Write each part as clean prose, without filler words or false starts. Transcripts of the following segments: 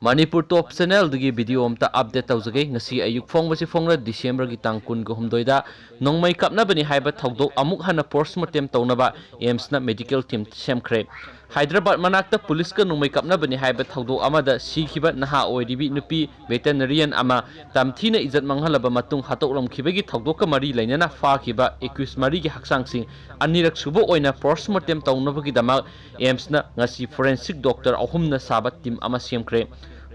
Manipur Top Channel dagi video amta update tawjage ngasi ayuk fongbasi fongra December gi tang kun go humdoida nongmai kapna bani haiba thawdok amuk hana postmortem tawnaba AIMS na medical team semkhre Hyderabad manakta police ka nongmai kapna bani haiba thawdok amada sikhiba naha oiribi nupi veterinarian ama tamthina ijat manghalaba matung hatokram khibagi thawdok ka mari lainana fa khiba Accuse mari gi haksang sing anirak subo oina postmortem tawnabagi damak AIMS na ngasi forensic doctor ahumna saba team ama semkhre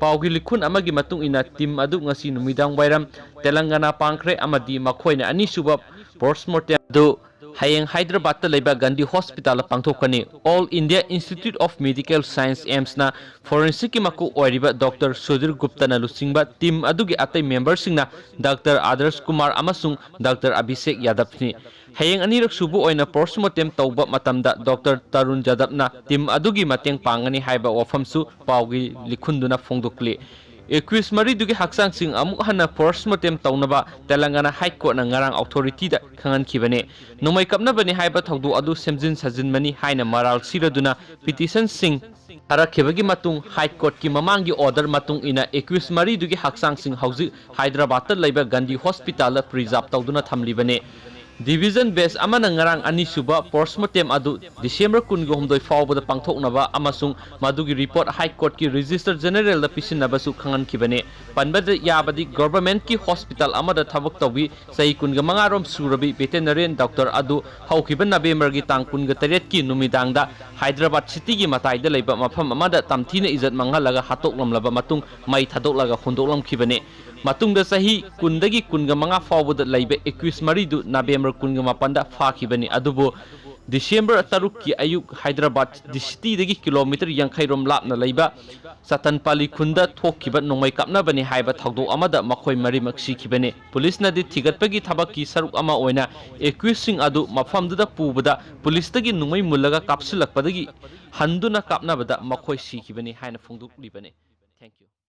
Paugi likhun amagi matung ina tim adu ngasi numidang wairam Telangana pangkre amadi makhoina ani suba postmortem du hayeng Hyderabad ta leba Gandhi Hospital pangthokani All India Institute of Medical Science AIMS na forensic ki maku oiriba Dr. Sudhir Gupta na lusingba tim adugi atai member singna Dr. Adarsh Kumar amasung Dr. Abhishek Yadav ni Hayeng anirak subu oina postmortem tawba matamda Dr. Tarun Jadab na tim adugi mateng pangani haiba wafamsu paugi likhunduna fongdokli Accuse mari dugi haksang sing amuk hana postmortem tawnaba Telangana High Court na ngarang authority da khangan khibane nomai kapna bani haiba thawdu adu semjin sajin mani haina maral siraduna petition sing Harakibagi matung High Court ki mamangi order matung ina Accuse mari dugi haksang sing hauji Hyderabad ta laiba Gandhi Hospital preserve tawduna thamlibane Division base amana ngarang ani suba postmortem adu December kun go humdoi fawbada pangthoknaba amasung madugi report High Court ki Register General da pisinnabasu khangan khibane panbada yabadi government ki hospital amada thabak tawi sai kun ga mangarom surabi veterinarian doctor adu haukiban November gi tang kun ga taret ki numidang da Hyderabad city gi matai da leiba mafam amada tamthina izat mangalaga hatoklamlaba matung mai thadoklaga hondoklam khibane Matungda sahi kundagi kunga manga fawbada laiba Accuse maridu November kunga mapanda fakhibani adubo December taruk ki ayuk Hyderabad city dagi kilometer yankhairom lapna laiba Satanpali kunda thokkiba nongmai kapna bani haiba thawdok amada makhoi mari maksi khibane police na di thigatpagi thabak ki saruk ama oina Accuse sing adu mafamduda pubada police dagi nongmai mulaga kapsulakpadagi handuna kapna bada makhoi sikhibani haina phongdok libane Thank you